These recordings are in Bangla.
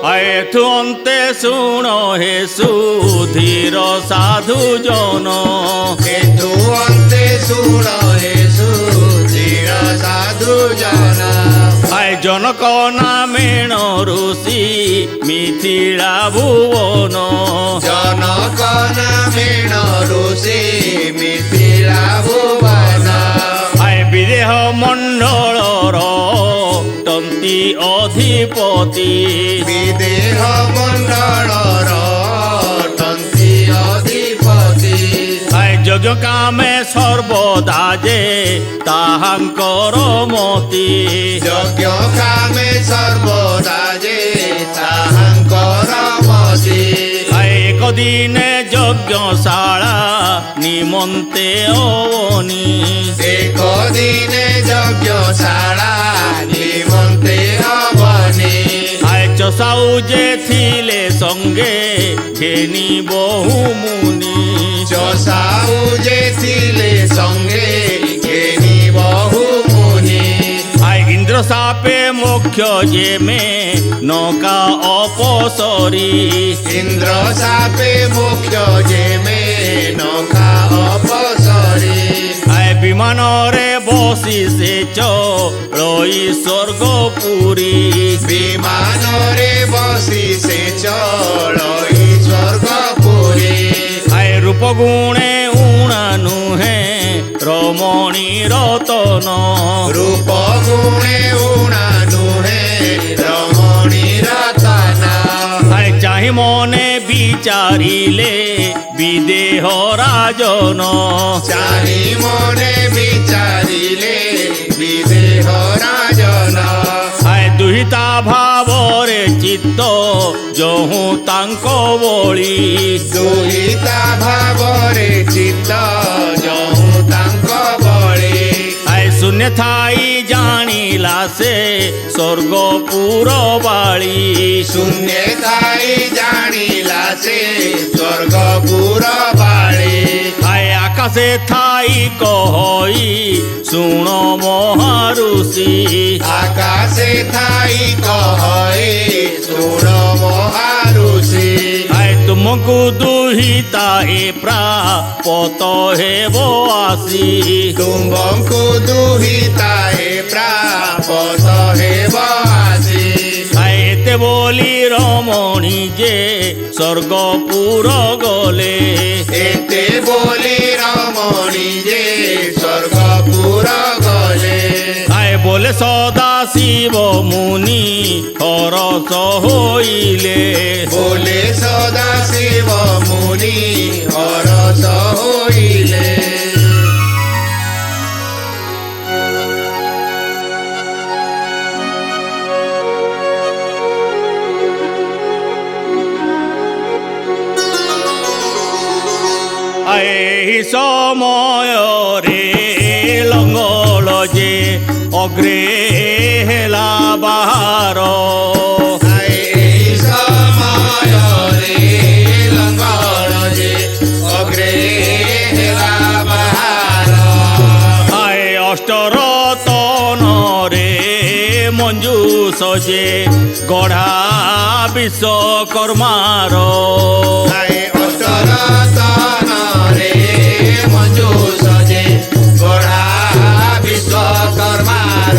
এথু অন্তে শুণ হে সুধীর সাধু জন এথু অন্তে শুণ হে সুধীর সাধু জন জনক নামেণ ঋষি মিথিলা ভুবন জনক নামেণ ঋষি মিথিলা ভুবন বিদেহ মণ্ডলর তন্তি অধিপতি বিদেহ মণ্ডলর তন্তি অধিপতি যজ্ঞ কামে সর্বদা যে তাহাঙ্কর মতি যজ্ঞ কামে সর্বদা যে তাহাঙ্কর মতি একদিনে যজ্ঞশালা নিমন্তে অবনি একদিনে যজ্ঞশালা নিমন্তে অবনি চষাউ যে থিলে সঙ্গে ঘেনি বহু মুনি চষাউ যে ছিলে সঙ্গে ঘেনি বহু মুনি ইন্দ্র সাপে মুখ্য যে মে নৌকা অপসরি ইন্দ্র সাপে মুখ্য যে মে নৌকা অপসরি বিমানরে বসি সে চড়ই স্বর্গপুরী বিমানরে বসি সে চড়ই স্বর্গপুরী রূপগুণে উণা নুহে রমণী রতন রূপ গুণে উণা নুহে রমণী রতন চাহি মনে বিচারিলে বিদেহ রাজন চাহি মনে বিচারিলে বিদেহ রাজন দুহিতা ভাবরে চিত্ত যহু তাঙ্ক বଳି দুহিতা ভাবরে চিত্ତ ଯହୁ ତାଙ୍କ ବଳି শূন্য থাই জানিলা সে স্বর্গপুর বাড়ি শূন্য ଥାଇ ଜାଣିଲା ସେ ସ୍ୱର୍ଗପୁର ବାଳି আকাশে থাই কহই শুণ মহারুষি ଆକାଶେ ଥାଇ କହଇ ଶୁଣ ମହାଋଷି তুমকু দুহিতা এ প্রাপত হেব আসি ତୁମ୍ଭଙ୍କୁ ଦୁହିତାଏ ପ୍ରାପତ ହେବ ଆସି এতে বলি রমণী যে স্বর্গপুর গলে ଏତେ ବୋଲି ରମଣୀ ଯେ ସ୍ୱର୍ଗପୁର ଗଲେ বলে সদা শিব মুনি হরস হইলে ବୋଲେ ସଦା ଶିବ ମୁନି ହରସ ହୋଇଲେ এই সমୟରେ লঙ্গল যে অগ্রে হেলা বাহার এই ସମୟରେ ଲଙ୍ଗଳ ଯେ ଅଗ୍ରେ ହେଲା ବାହାର অষ্টরতনরে মঞ্জুষ যে গঢ়া বিশ্বকর্মার ଅଷ୍ଟରତନରେ ମଞ୍ଜୁଷ ଯେ ଗଢ଼ା ବିଶ୍ୱକର୍ମାର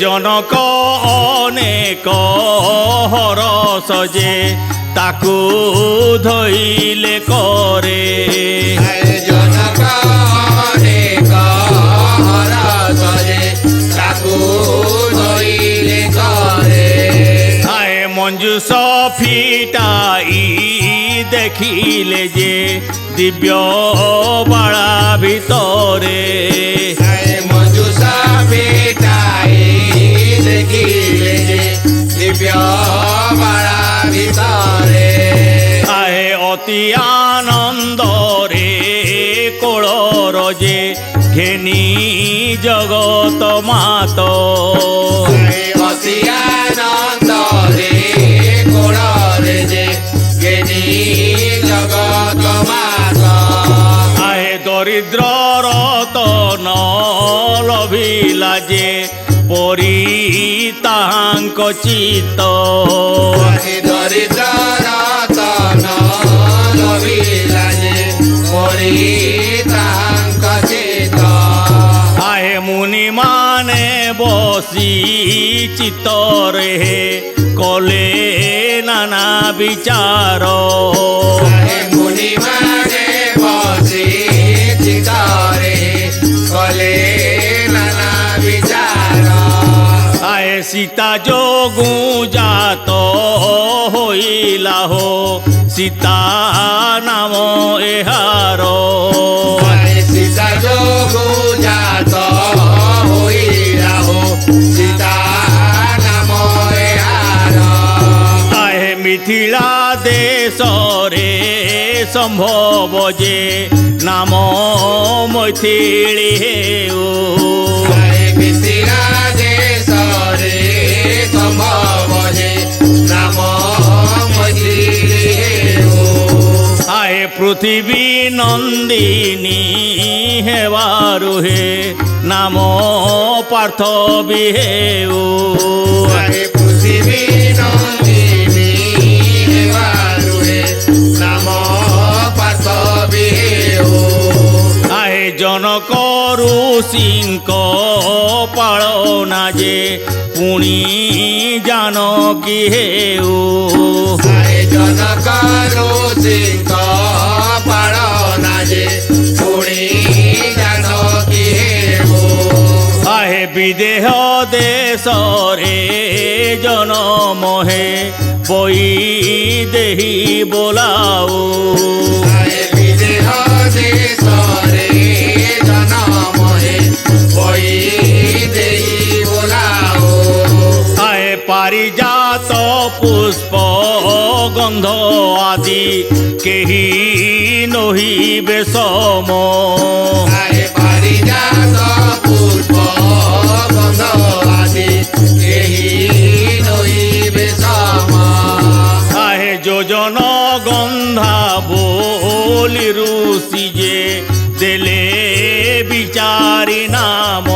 জনক অনেক হরস যে তাকু ধইলে করে জনক ଅନେକ ହରସ ଯେ ତାକୁ ଧଇଲେ କରେ মঞ্জুষ ফিটাই দেখিলে যে দিব্য বাড়া ভিতরে মঞ্জুষা বেটাই দেখিলে যে দিব্য বাড়া ভিতরে অতি আনন্দরে কোড়র যে ঘেনি জগত মাত অতি আনন্দরে কোড়রে যে গেনি জগত মাত দরিদ্র রতন লভিলা যে পরি তাহাঙ্ক চিত্ত দরিদ্র রতন লভিলা যে পরি তাহাঙ্ক চিত আহে মুনি মানে বসি চিত্তরে কলে নানা বিচার মুনি মানে বসি চিতরে কলে নানা বিচার আহে সীতা যোগু জাত হইলা হো সীতা নাম এহার সীতা যোগু জাত হইলা হো সীতা নাম এহার আহে মিথিলা দেশরে সম্ভব যে নাম মৈথিলী হেউ মিথিলা দেশরে সম্ভব যে নাম মৈথিলী হেউ আহে পৃথিবী নন্দিনী হেবারু হে নাম পার্থ বিহেউ পৃথিবী নন্দিনী হেবারুহে নাম পার্থ বিহেউ আহে জনক ঋষিঙ্ক পালনা যে পুনি জানকী হেউ জনক ঋষিঙ্ক পালনা যে পুଣି জানকী হেউ আহে বিদেহ দেশরে জনম হে বই দেহি বোলাও বিদেহ দেশরে জনম হে বৈ দেহি বোলাও আহে পারিজাত পুষ্প গন্ধ আদি কেহি নহিবে সম পারিজাত পুষ্প গন্ধ আদি কেহি নহিবে সম আহে যোজন গন্ধা বলি ঋষি যে দেলে বিচারি নাম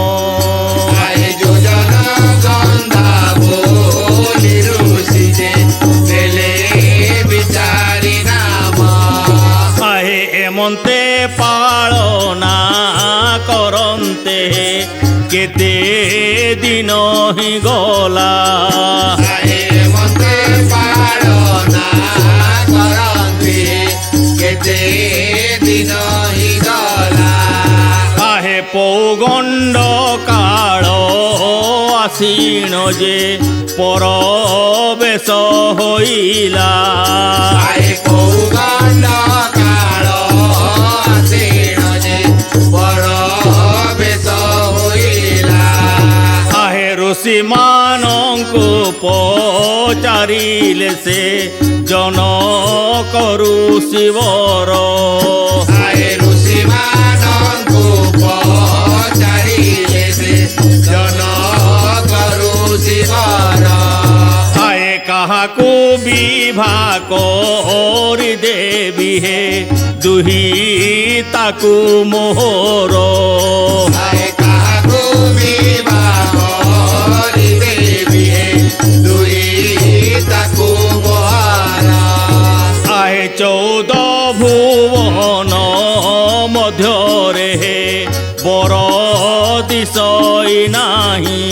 যোজন গন্ধা বলি ঋষি যে দেলে বিচারি নাম আহে এমন্তে পালনা করন্তে কেতে দিন হি গলা মতে পালনা করন্তি কেতে দিন হি গলা আহে পৌগণ্ড কাଳ আসীন যে পরবেশ হইলা পৌগণ্ড কাଳ আসীন যে বড় বেশ হইলা আহে ঋষি মানଙ୍କୁ পচারিলে সে জন করু শিবর ঋষি ମାନଙ୍କୁ ପଚାରିଲେ ସେ ଜନ କରୁ ଶିବର আহে কাহাকু বিবাহ করি দেবী হে দুহি তাকু মোহর କାହାକୁ ବିବାହ କରିଦେବି ଦୁଇ ତାକୁ ବହାର আহে 14 ভুবন মধ্যরে হে বর দিশই নাহি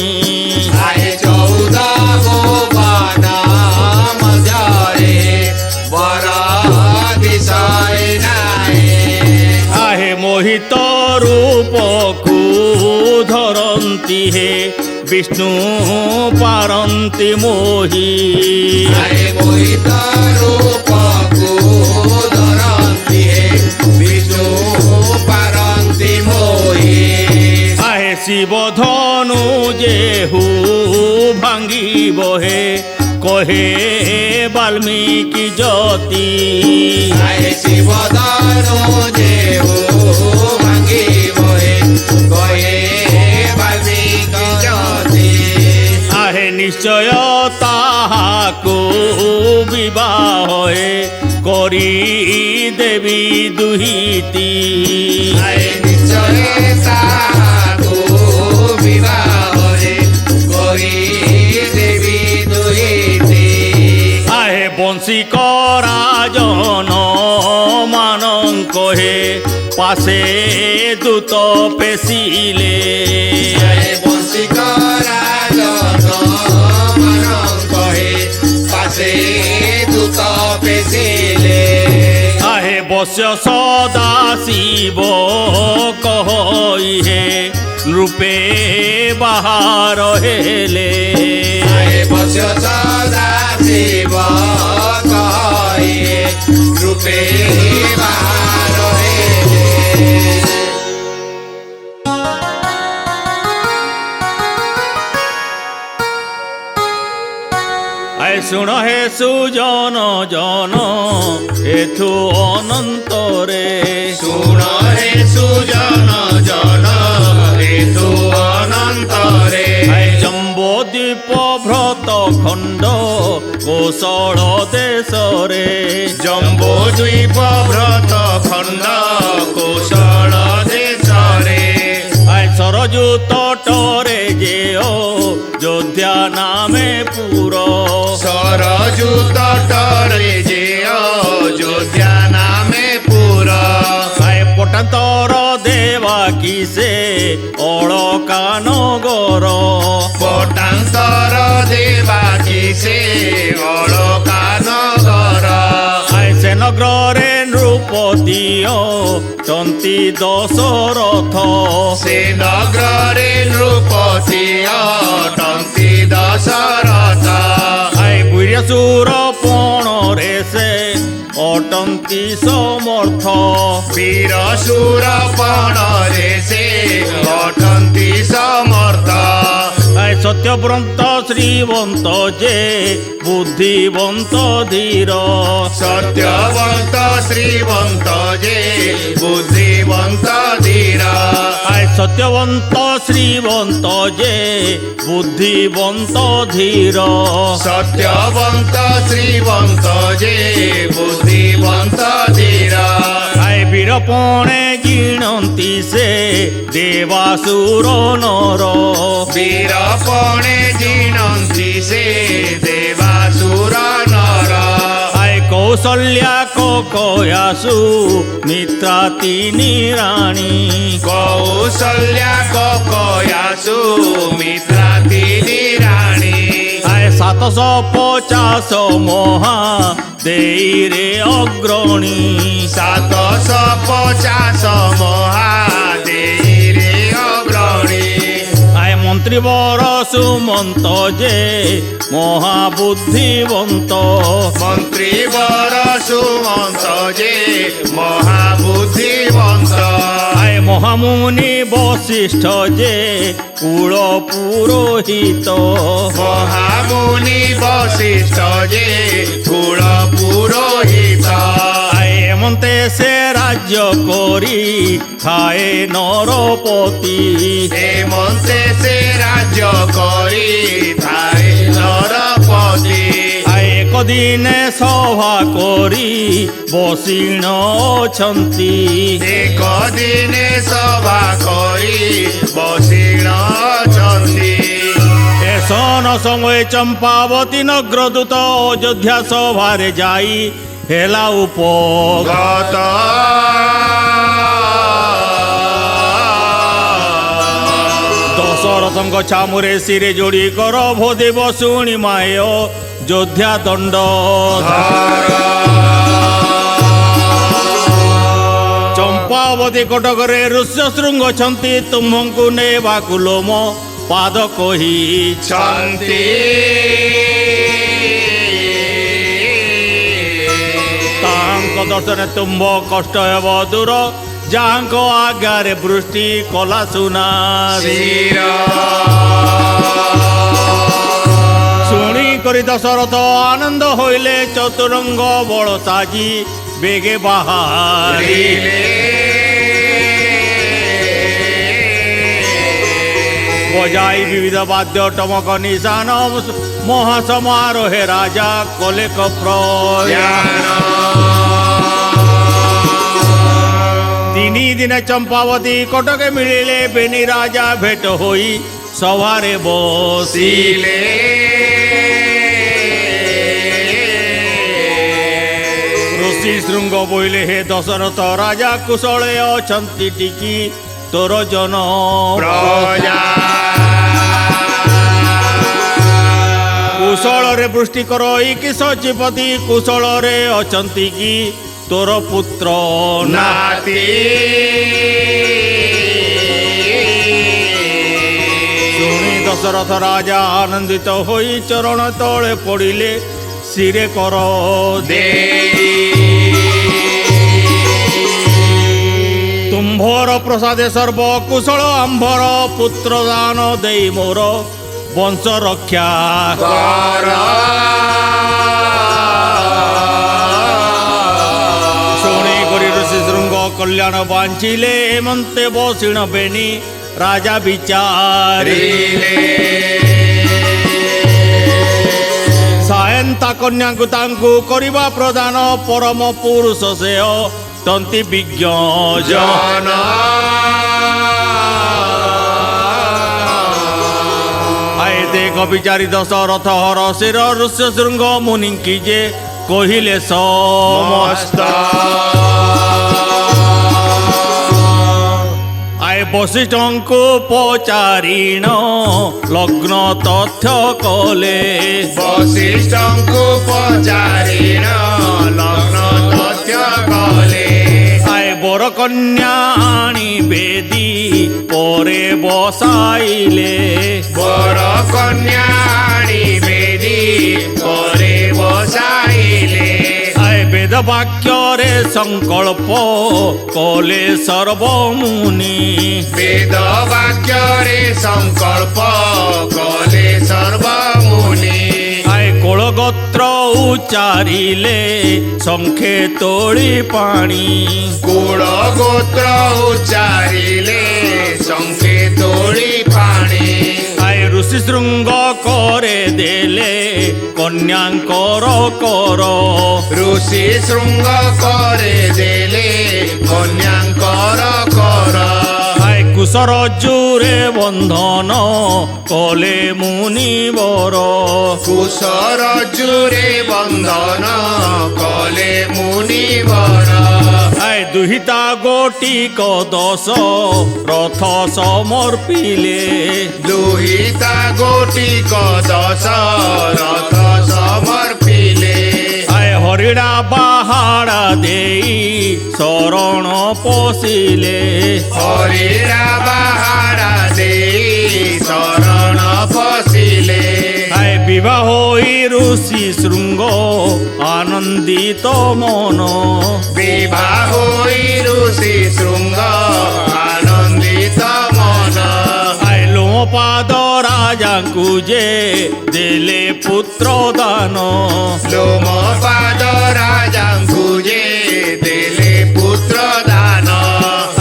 ଆଏ 14 ଭୁବନ ମଧ୍ୟରେ ବର ଦିଶୟ ନାହିଁ আহে মোহিত রূপকু ধরন্তি হে বিষ্ণু পারন্তি মোহি ଆଏ ମୋହିତ ରୂପକୁ ଧରନ୍ତି ବିଷ୍ଣୁ ପାରନ୍ତି ମୋହି আহে শিব ধনু যেহু ভাঙ্গিব হে কহে বাল্মীকি জ্যোতি ଆଏ ଶିବ ଧନୁ ଯେହୁ ଭାଙ୍ଗିବ କହେ ବାଲ୍ମୀକି ଜ୍ୟୋତି আহে নিশ্চয় তাহাকু বিবাহ হে করি দেবী দুহিতি ଆଏ ନିଶ୍ଚୟ ତାହାକୁ ବିବାହରେ বংশী করা জন মানঙ্ক হে পাশে দূত পেশিলে বংশী করা জন মানঙ্ক হে পাশে দূত পেশিলে আহে বস্য সদা শিব কহই হে রূপে বাহার হেলে বস্য সদা শিব কহে রূপে বাহার হেলে আয় শুণ হে সুজন জন এথু অনন্তরে শুণ হে সুজন জন হেতু অনন্তরে আয় জম্বদ্বীপ ভ্রত খণ্ড কৌশল দেশরে জম্বুদ্বীপ ভ্রত খণ্ড কৌশল দেশরে আয় সরজু তটরে যেও যোধ্যা নামে পুর সরজু তটরে যে অযোধ্যা নামে পুর আয় পটান্তর দেবা কিসে অলকা নগর পটান্তর দেবাকি সে অলকা নগর আয় সে নগরে নৃপতিয় চন্তি দশরথ সে নগরে নৃপতি অটন্তি দশরথ আয় বীরসুর পণরে সে অটন্তি সমর্থ বীর সুর পণরে সে অটন্তি সমর্থ আয় সত্যব্রন্ত শ্রীবন্ত যে বুদ্ধিবন্ত ধীর সত্যবন্ত শ্রীবন্ত যে বুদ্ধিবন্ত ধীর আয় সত্যবন্ত শ্রীবন্ত যে বুদ্ধিবন্ত ধীর সত্যবন্ত শ্রীবন্ত যে বুদ্ধিবন্ত ধীর আয় বীরপণে গিণন্তি সে দেবাসুর নর বীরপণে জিনন্তি সে দেবাসুর নর আয় কৌশল্যা ককয়াসু মিত্রা তিনি রাণী কৌশল্যা ককয়াসু মিত্রা তিনি রাণী আয় 750 মহা দেই রে অগ্রণী 750 মহাদেরে অগ্রণী আয় মন্ত্রীবর সুমন্ত যে মহাবুদ্ধিবন্ত মন্ত্রী বর সুমন্ত যে মহাবুদ্ধিবন্ত আয় মহামুনি বশিষ্ঠ যে কুল পুরোহিত মহামুনি বশিষ্ঠ যে কুল পুরোহিত আয় এমন্তে সে রাজ্য করি খায়ে নরপতি হেমন্তে সে রাজ্য কৰি ঠাই নরপতি আয় একদিনে সভা করি বসিণ অছন্তি একদিনে সভা কৰি বসিণ অছন্তি এসন সময় চম্পাবতী নগ্রদূত অযোধ্যা সভারে যাই হেলা উপগত গত দশরথଙ୍କ ଛାମୁରେ ଶିରେ ଯୋଡ଼ି କର ଭୋଦେବ ଶୁଣି ମାୟ ଯୋଧ୍ୟା ଦଣ୍ଡ ଚମ୍ପାବତୀ କଟକରେ ଋଷ୍ୟ ଶୃଙ୍ଗ ଅଛନ୍ତି ତୁମକୁ ନେବାକୁ ଲୋମ ପାଦ କହି ଛନ୍ତି ତାଙ୍କ ଦର୍ଶନେ ତୁମ୍ଭ କଷ୍ଟ ହେବ ଦୂର ଯାହାଙ୍କ ଆଜ୍ଞାରେ ବୃଷ୍ଟି କଲା ସୁନା ଶିର ଶୁଣି କରି ଦଶରଥ ଆନନ୍ଦ ହୋଇଲେ ଚତୁରଙ୍ଗ ବଳ ସାଜି ବେଗେ ବାହାରି ବଜାଇ ବିବିଧ ବାଦ୍ୟ ଟମକ ନିଶାନ ମହାସମାରୋହେ ରାଜା କଲେ ପ୍ରୟାଣ ତିନି ଦିନ ଚମ୍ପାବତୀ କଟକେ ମିଳିଲେ ବେନି ରାଜା ଭେଟ ହୋଇ ସଭାରେ ବସିଲେ ऋषि ଶୃଙ୍ଗ ବୋଇଲେ ହେ ଦଶରଥ ରାଜା କୁଶଳେ ଅଛନ୍ତି ଟିକି ତୋର ଜନ ପ୍ରଜା କୁଶଳରେ ବୃଷ୍ଟି କର କି ସଚିପତି କୁଶଳରେ ଅଛନ୍ତି କି ତୋର ପୁତ୍ର ନା ନାତି ଶୁଣି ଦଶରଥ ରାଜା ଆନନ୍ଦିତ ହୋଇ ଚରଣ ତଳେ ପଡ଼ିଲେ ଶିରେ କର ଦେଇ ତୁମ୍ଭର ପ୍ରସାଦେ ସର୍ବ କୁଶଳ ଆମ୍ଭର ପୁତ୍ର ଦାନ ଦେଇ ମୋର ବଂଶ ରକ୍ଷା କର ଶୁଣି କରି ଋଷି ଶୃଙ୍ଗ କଲ୍ୟାଣ ବାଞ୍ଚିଲେ ଏମନ୍ତେ ବସିଣ ବେନି ରାଜା ବିଚାରି ସାୟନ୍ତା କନ୍ୟାଙ୍କୁ ତାଙ୍କୁ କରିବା ପ୍ରଦାନ ପରମ ପୁରୁଷ ସେ ତନ୍ତି ବିଜ୍ଞ ଜନ ଆଏ ଦେଖ ବିଚାରି ଦଶରଥ ହର ଶିର ଋଷ୍ୟ ଶୃଙ୍ଗ ମୁନିଙ୍କି ଯେ କହିଲେ ମସ୍ତ ଆଏ ବଶିଷ୍ଠଙ୍କୁ ପଚାରିଣ ଲଗ୍ନ ତଥ୍ୟ କଲେ ବଶିଷ୍ଠଙ୍କୁ ପଚାରିଣ ଲଗ୍ନ ତଥ୍ୟ କଲେ ଆଏ ବର କନ୍ୟା ଆଣି ବେଦି ପରେ ବସାଇଲେ ବର କନ୍ୟା ଆଣି ବେଦି ପରେ ବସାଇଲେ ଆଏ ବେଦ ବାକ୍ୟରେ ସଂକଳ୍ପ କଲେ ସର୍ବମୁନି ବେଦ ବାକ୍ୟରେ ସଂକଳ୍ପ କଲେ ସର୍ବମୁନି ଆଏ କୋଳଗୋତ୍ର ଉଚାରିଲେ ଶଙ୍ଖେ ତୋଳି ପାଣି କୁଳ ଗୋତ୍ର ଉଚାରିଲେ ଶଙ୍ଖେ ତୋଳି ପାଣି ଆଏ ଋଷି ଶୃଙ୍ଗ করে ଦେଲେ କନ୍ୟାଙ୍କର କର ଋଷି ଶୃଙ୍ଗ করে ଦେଲେ କନ୍ୟାଙ୍କର କର ଆଏ କୁଶରଜୁରେ ବନ୍ଧନ କଲେ ମୁନିବର କୁଶରଜୁରେ ବନ୍ଧନ କଲେ ମୁନିବର ଆଏ ଦୁହିତା ଗୋଟିକ ଦଶ ରଥ ସମର୍ପିଲେ ଦୁହିତା ଗୋଟିକ ଦଶ ରଥ ସମର୍ପିଲେ ଆଏ ହରିଡ଼ା ବାହାଡ଼ା ଦେଇ ଶରଣ ପଶିଲେ ହରିରା ବାହାରା ଦେଇ ଶରଣ ପଶିଲେ ଆଏ ବିବାହ ହୋଇ ଋଷି ଶୃଙ୍ଗ ଆନନ୍ଦିତ ମନ ବିବାହ ହୋଇ ଋଷି ଶୃଙ୍ଗ ଆନନ୍ଦିତ ମନ ଆଏ ଲୋମପାଦ ରାଜାଙ୍କୁ ଯେ ଦେଲେ ପୁତ୍ର ଦାନ ଲୋମପାଦ ରାଜାଙ୍କୁ ଯେ ଦେଲେ ପୁତ୍ର ଦାନ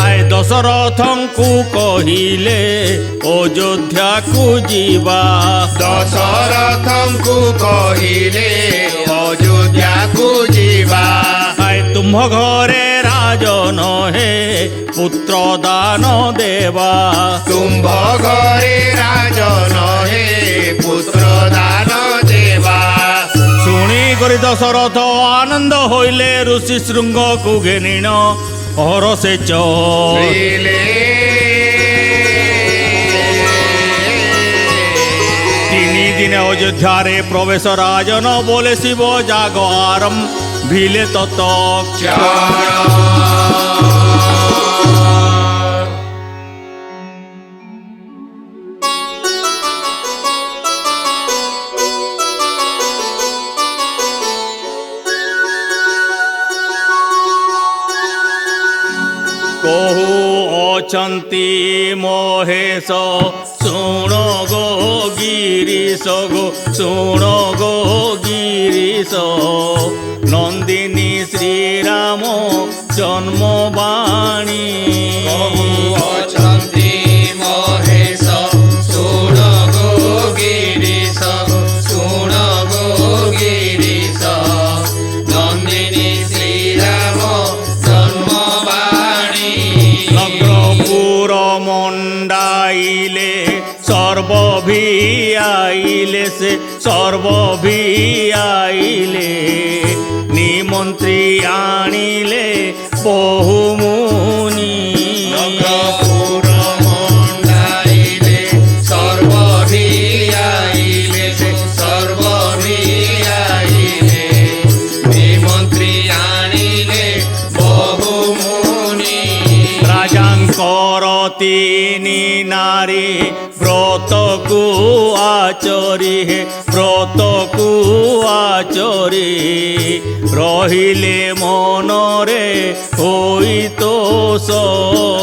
ଆଏ ଦଶରଥଙ୍କୁ କହିଲେ ଅଯୋଧ୍ୟାକୁ ଯିବା ଦଶରଥଙ୍କୁ କହିଲେ ଅଯୋଧ୍ୟାକୁ ଯିବା ଆଏ ତୁମ୍ଭ ଘରେ ରାଜନ ହେ ପୁତ୍ର ଦାନ ଦେବା ତୁମ୍ଭ ଘରେ ରାଜନ ହେ ପୁତ୍ର ଦାନ ଦେବା ଶୁଣି କରି ଦଶରଥ ଆନନ୍ଦ ହୋଇଲେ ଋଷି ଶୃଙ୍ଗକୁ ଘେନିଣ ହରସେଚ ଥିଲେ ତିନି ଦିନ ଅଯୋଧ୍ୟାରେ ପ୍ରବେଶ ରାଜନ ବୋଲେ ଶିବ ଜାଗ ଆରମ୍ଭିଲେ ତତ କହୁ ଅଛନ୍ତି ମହେଶ ଶୁଣ ଗୋ ଗିରିଶ ଗୋ ଶୁଣ ଗୋ ଗିରିଶ ନନ୍ଦିନୀ ଶ୍ରୀରାମ ଜନ୍ମବାଣୀ ଅଛନ୍ତି ମହେଶ ଶୁଣ ଗୋ ଗିରିଶ ଶୁଣ ଗୋ ଗିରିଶ ନନ୍ଦିନୀ ଶ୍ରୀରାମ ଜନ୍ମବାଣୀ ନଗ୍ରପୁର ମଣ୍ଡାଇଲେ সর্বভি আইলে সে সর্বভি আইলে নিম মন্ত্রী আনিলে বহু মুনি নগরপুর মণ্ডাইলে সর্বভিয়াইলে সর্বভিয়াইলে মন্ত্রী আনিলে বহু মুনি রাজাঙ্কর তিনি নারী ব্রতকু আচরি ব্রতকু আচরি রহিলে মনরে হইতোষ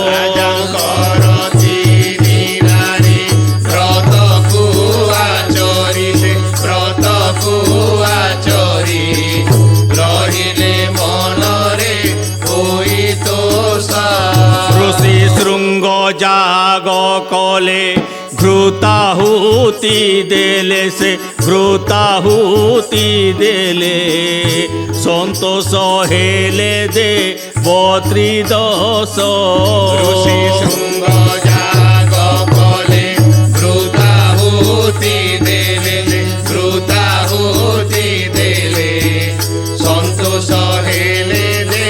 রাজাঙ্কর তিনি নারী ব্রতকু আচরিলে ব্রতকু আচরি রহিলে মনরে হইতোষ ঋষি শৃঙ্গ জাগ কলে ঘৃতাহুতি দেলে সে ঘৃতাহুতি দেলে সন্তোষ হেলে দে বত্রিদশ ঋষি শৃঙ্গ জাগ কলে ঘৃতাহুতি দেলে ঘৃতাহুতি দেলে সন্তোষ হেলে দে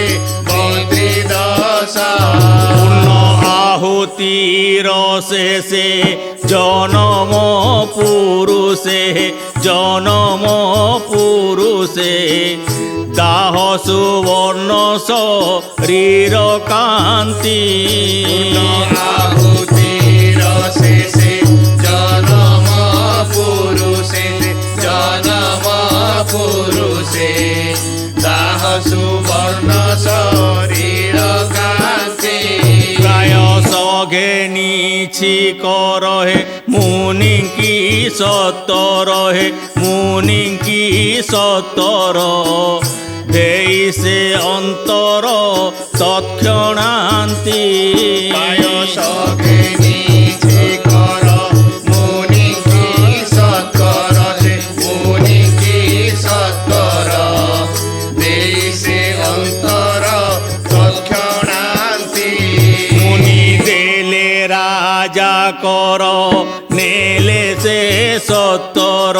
বত্রিদশ পূর্ণ আহুতির শেষে জনম পুরুষে জনম পুরুষে দাহ সুবর্ণ শরীর কান্তি আহুতির শেষে জনম পুরুষে জনম পুরুষে দাহ সুবর্ণ শরীর কান্তি প্রায় সঘেনিছি করহে মুনি কি সতরহে মুনি কি সতর দেই সে অন্তর তৎক্ষণান্তি সখে নিচে কর মুনি কি সৎকর মুনি কি সৎকর দেশে অন্তর তৎক্ষণান্তি মুনি দেলে রাজা কর নেলে সে সত্তর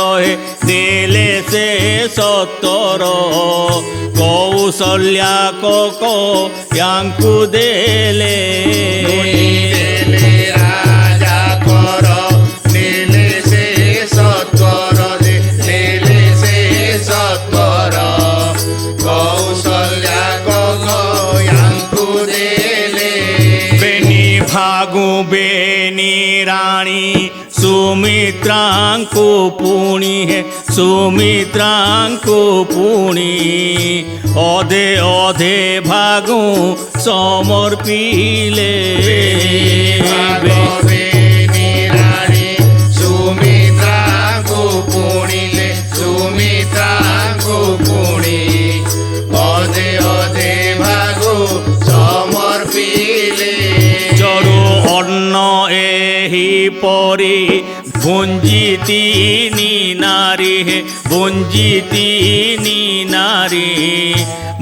নেলে সে সত্তর কৌশল্যা কক ইয়াঙ্কু দেলে মুনি দেলে রাজা কর নেলে সে সৎকর নেলে সে সৎকর কৌশল্যা কয়াঙ্কু দেলে বেনি ভাগু বেনি রাণী সুমিত্রাঙ্কু পুଣି সুমিত্রাঙ্কু পুଣି অধে অধে ভাগু সমর্পিলে ভাগবেনি রাণী সুমিত্রাঙ্কু পুণিলে সুমিত্রাঙ্কু পুণি অধে অধে ভাগু সমর্পিলে চরু অন্ন এহি পরি ভুঞ্জিতিনি নারী ভুঞ্জিতিনি নারী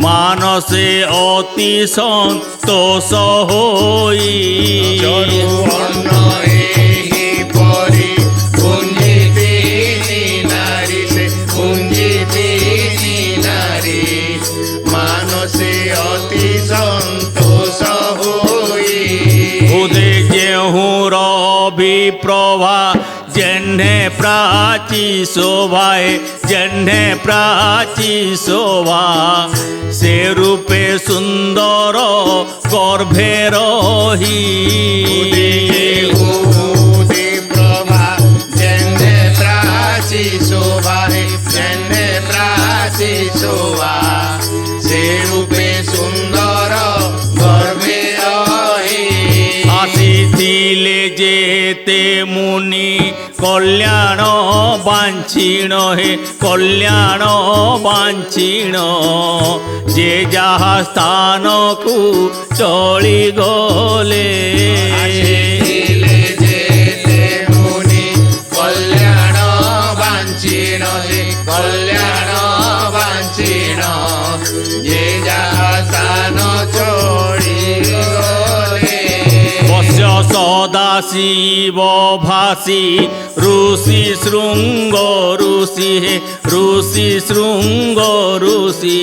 মানসে অতি সন্তোষ হই চরু অন্ন এহি পরি পুঞ্জিতিনি নারী সে পুঞ্জিতিনি নারী মানসে অতি সন্তোষ হই উদে যেহু রবি প্রভা জেহ্নে প্রাচী শোভায় জেহ্নে প্রাচী শোভা সে রূপে সুন্দর গর্ভে রহি উদে প্রভা জেনে প্রাচী শোভা জেনে প্রাচী শোভা সে রূপে সুন্দর গর্ভে রহি আসিলে যেতে মুনি কল্যাণ বাঞ্ছিণ হে কল্যাণ বাঞ্ছিণ যে যাহা স্থানকু চলি গলে আসিলে যেতে মুনি কল্যাণ বাঞ্ছিণ কল্যাণ বাঞ্ছিণ যে যাহা স্থান চড়ি গলে বস্য সদা শিব ভাসি ঋষি শৃঙ্গ ঋষি ঋষি শৃঙ্গ ঋষি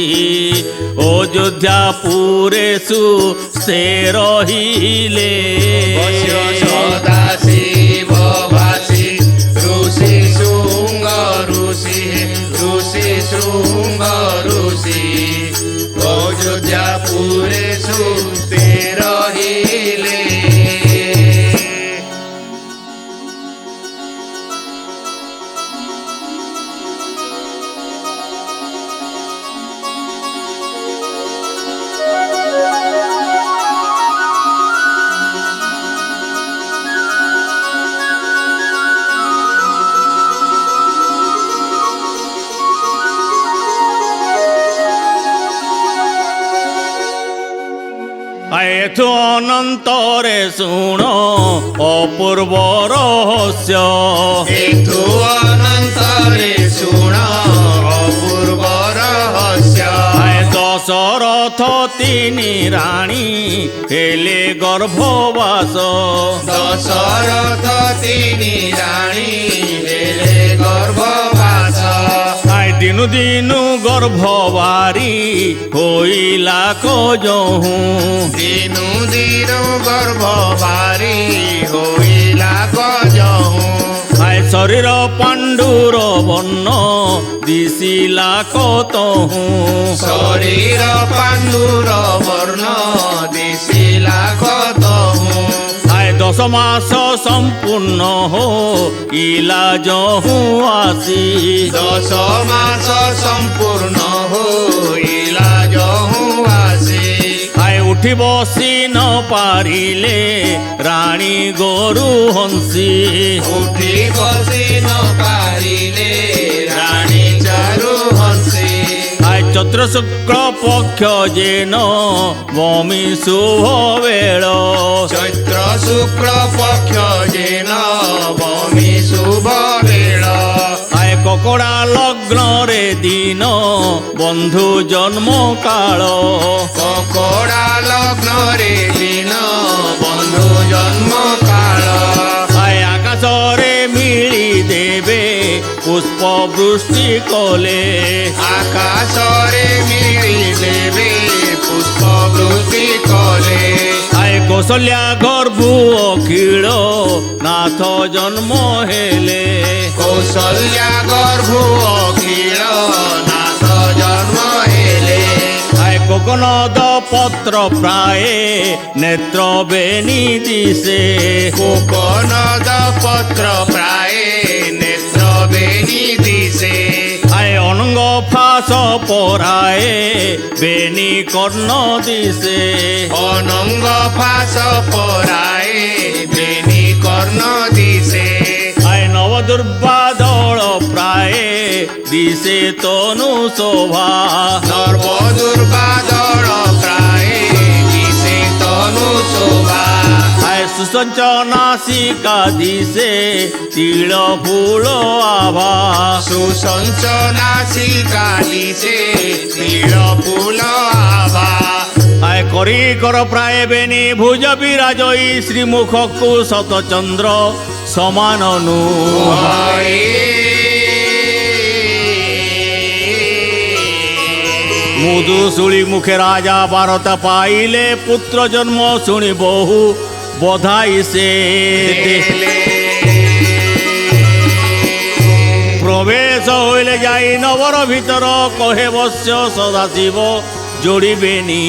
অযোধ্যা পুরে সুস্থে রহিলে সদা শিব ভাসি ঋষি শৃঙ্গ ঋষি ঋষি শৃঙ্গ ঋষি অযোধ্যা পুরে সুস্থে রহিলে এথু অনন্তরে শুণ অপূর্ব রহস্য এথু অনন্তরে শুণ অপূর্ব রহস্য দশরথ তিনি রানী হেলে গর্ভবাস দশরথ তিনি রানী হেলে গর্ভবাস দিনু দিনু গর্ভবারি হইলা কজহু দিনু দিনু গর্ভবারি হইলা কজহু শরীর পাণ্ডুর বর্ণ দিশিলা কতহু শরীর পাণ্ডুর বর্ণ দিশিলা কতহু 10 মাস সম্পূর্ণ ইলা যহু আসি 10 মাস সম্পূর্ণ হইলা যহু আসি উঠি বসি ন পারিলে রানী গরু হংসি উঠি বসি ন পারিলে রানী চারু হংসি চৈত্র শুক্ল পক্ষ যেন বমি শুভ বেଳ চৈত্র শুক্ল পক্ষ যেন বমি শুভ বেଳ ককড়া লগ্নরে দিন বন্ধু জন্ম কাଳ ককড়া লগ্নরে দিন বন্ধু জন্ম কাଳ আকাশরে মিলি দেবে পুষ্প বৃষ্টি কলে আকাশরে মিলি দেবে পুষ্প বৃষ্টি কলে কৌশল্যা গর্ভু অখিଳ নাথ জন্ম হেলে কৌশল্যা গর্ভু অখিଳ নাথ জন্ম হেলে কোকনদ পত্র প্রায় নেত্র বেনি দিশে কোকনদ পত্র প্রায় নেত্র বেনি দিশে অনঙ্গ ফাঁস পরায় বেনি কর্ণ দিশে অনঙ্গ ফাঁস পরায় বেনি কর্ণ দিশে নবদুর্বাদল প্রায় দিশে তনু শোভা নবদুর্বাদল প্রায় দিশে তনু শোভা সুসঞ্চনাশিকা দিশে তিল ফুল আভা সুসঞ্চনাশিকা দিশে তিল ফুল আভা করি কর প্রায় বেনি ভুজ বিরাজই শ্রীমুখকু শতচন্দ্র সমান নু মুদু শুলি মুখে রাজা ভারত পাইলে পুত্র জন্ম শুনি বহু বধাই সে প্রবেশ হইলে যাই নবর ভিতর কহে বস্য সদাশিব যোড়িবেনি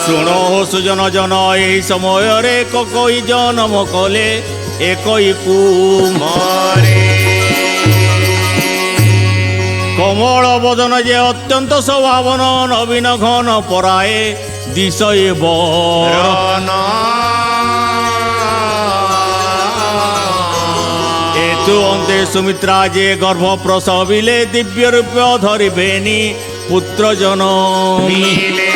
শুণ সুজন জন এই সমୟରେ ককই জনম কলে একই কুমরে কমল বদন যে অত্যন্ত স্বভাবন নবীন ঘন পরায়ে দিশয়ে বর এতু অন্তে সুমিত্রা যে গর্ভ প্রসবিলে দিব্য রূপ ধরিবেনি পুত্র জনমিলে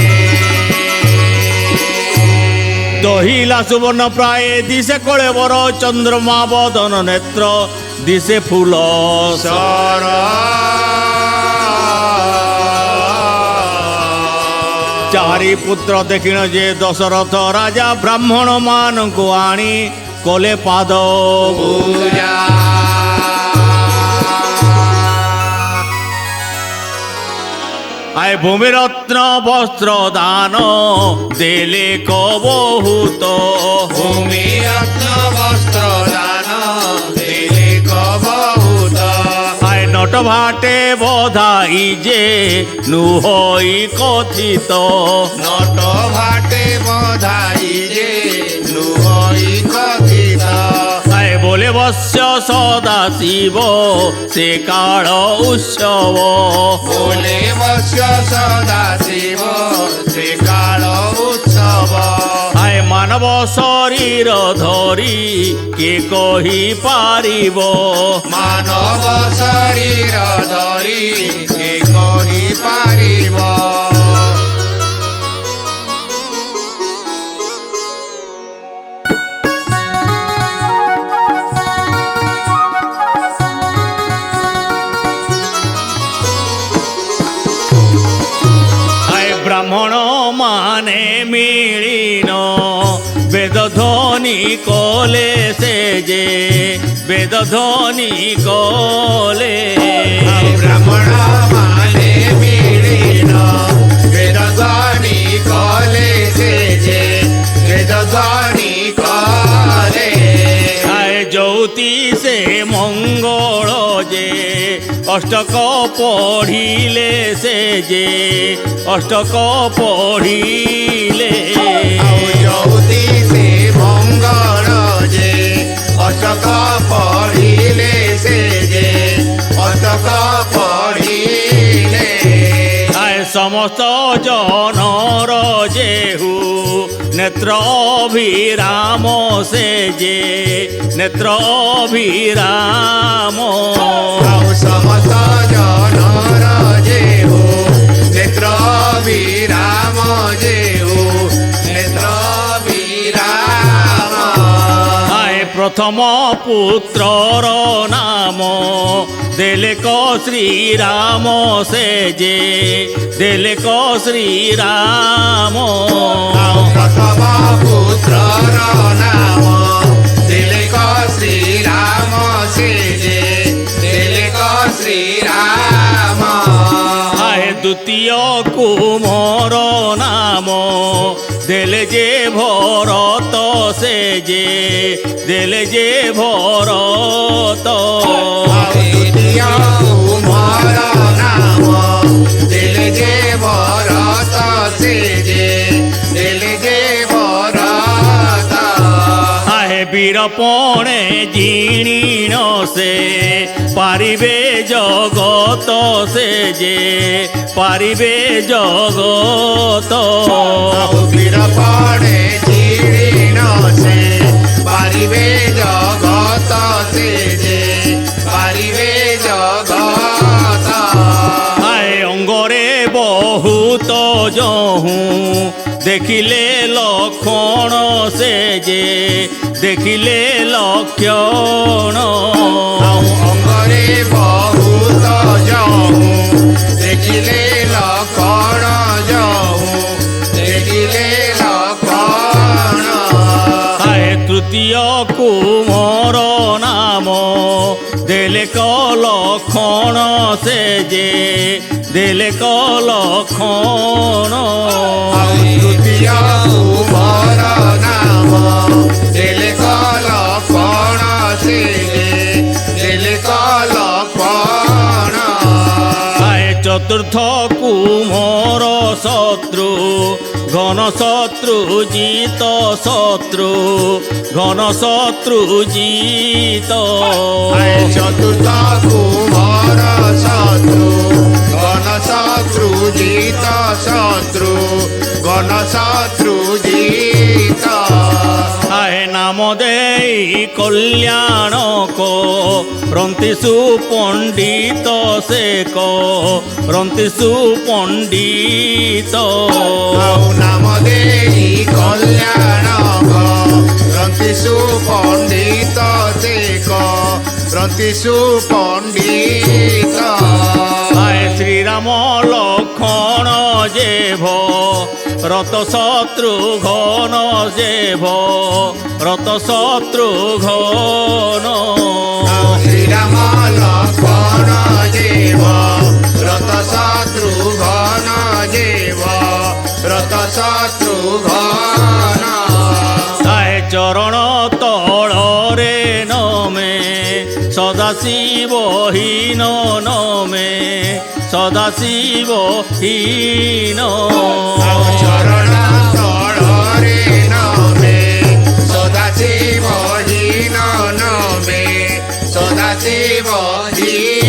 দহিলা সুবর্ণ প্রায় দিশে কলে বর চন্দ্রমা বদন নেত্র দিশে ফুল সর ଚାରି ପୁତ୍ର ଦେଖିଣ ଯେ ଦଶରଥ ରାଜା ବ୍ରାହ୍ମଣ ମାନଙ୍କୁ ଆଣି କଲେ ପାଦ ପୂଜା ଆଏ ଭୂମିରତ୍ନ ବସ୍ତ୍ର ଦାନ ଦେଲେ କ ବହୁତ ଭୂମି ରତ୍ନ ବସ୍ତ୍ର ଦାନ ଦେଲେ ବହୁତ ଆଏ ନଟ ଭାଟେ ବଧାଇ ଯେ ନୁହଇ କଥିତ ନଟ ଭାଟେ ବଧାଇ ଯେ ଲୁହଇ କଥିତ ଆଏ ବୋଲେ ବସ୍ୟ ସଦା ଶିବ ସେ କାଳ ଉତ୍ସବ ବୋଲେ ବସ୍ୟ ସଦା ଶିବ ସେ କାଳ ଉତ୍ସବ ଆଏ ମାନବ ଶରୀର ଧରି କିଏ କହି ପାରିବ ମାନବ ଶରୀର ଧରି କେ କହିପାରିବ ଆଏ ବ୍ରାହ୍ମଣ ମାନେ ମିଳିନ ବେଦ ଧ୍ୱନି କଲେ ସେ ଯେ ବେଦ ଧ୍ୱନି କଲେ ବ୍ରାହ୍ମଣ ମାନେ ମିଳିନ ବେଦ ଧ୍ୱନି କଲେ ସେ ଯେ ବେଦ ଧ୍ୱନି କଲେ ଆଏ ଜ୍ୟୋତି ସେ ମଙ୍ଗଳ ଯେ ଅଷ୍ଟକ ପଢ଼ିଲେ ସେ ଯେ ଅଷ୍ଟକ ପଢ଼ିଲେ ଆଉ ଜ୍ୟୋତି ସେ ମଙ୍ଗଳ ଯେ ଅଷ୍ଟକ ପଢ଼ିଲେ ସେ ଯେ ଅଷ୍ଟକ ପଢ଼ିଲେ ଆଏ ସମସ୍ତ ଜନର ଯେହୁ ନେତ୍ର ଅଭିରାମ ସେ ଯେ ନେତ୍ର ଅଭିରାମ ଆଉ ସମସ୍ତ ଜନର ଯେହୁ ନେତ୍ର ବିରାମ ଯେହୁ ନେତ୍ର ବିରାମ ଆଏ ପ୍ରଥମ ପୁତ୍ରର ନାମ ଦେଲେ କ ଶ୍ରୀରାମ ସେ ଯେ ଦେଲେ କ ଶ୍ରୀରାମ ଆଉ ପ୍ରଥମ ପୁତ୍ରର ନାମ ତିଲକ ଶ୍ରୀରାମ ସେ ଯେ ତିଲକ ଶ୍ରୀରାମ ଆଏ ଦ୍ୱିତୀୟ କୁମର ନାମ ଦେଲେ ଯେ ଭରତ ସେ ଯେ ଦେଲେ ଯେ ଭରତ ଆଉ ଦ୍ୱିତୀୟ କୁମାର ନାମ ତିଲେ ଯେ ଭରତ ସେ ଯେ ତିଲେ ଯେ ଭରତ আহে বীরপণে জিণীণ সে পারিবে জগত সে যে পারিবে জগত ଆଉ ବୀରପଣେ ଚିଡ଼ିନ ସେ ପାରିବେ ଜଗତ ସେ ଯେ ପାରିବେ ଜଗତ আয়ে অঙ্গরে বহুত যহু দেখিলে লক্ষণ সে যে দেখিলে লক্ষণ ଆଉ ଅଙ୍ଗରେ ବହୁତ ଯହୁଁ ଦେଖିଲେ ଲକ୍ଷଣ ଯହୁଁ ଦେଖିଲେ ଲକ୍ଷଣ আয়ে তৃতীয় কুমর নাম দেলে ক লক্ষণ সে যে দেলে ক লক্ষণ ଆଉ ତୃତୀୟ କୁମାର ନାମ ଦେଲେ କଲ କଣ ସେ ଦେଲେ କଲ କଣ আয়ে চতুর্থ কুমর শত্রু ঘন শত্রু জিত শত্রু ঘন শত্রু জিত আয় চতুর্থ কুমার শত্রু গণ শত্রু জিত শত্রু গণ শত্রু জিত আয়ে নাম দেই কল্যাণ কো রন্তিসু পণ্ডিত সে কো রন্তিসু পণ্ডিত ଆଉ ନାମ ଦେଇ କଲ୍ୟାଣ ରନ୍ତିଷୁ ପଣ୍ଡିତ ସେ ରନ୍ତିଷୁ ପଣ୍ଡିତ আয়ে শ্রীরাম লক্ষণ যে রত শত্রু ঘন যেভ রত শত্রু ঘন শ্রীরাম লক্ষ্মণ জীব রত শত্রু ঘন জীব রত শত্রু ঘন তাই চরণ তଳରେ নমে সদাশিব হীন নমে সদাশিব হীন চরণ তଳରେ নমে সদাশিব হীন নমে সদাশিব হীন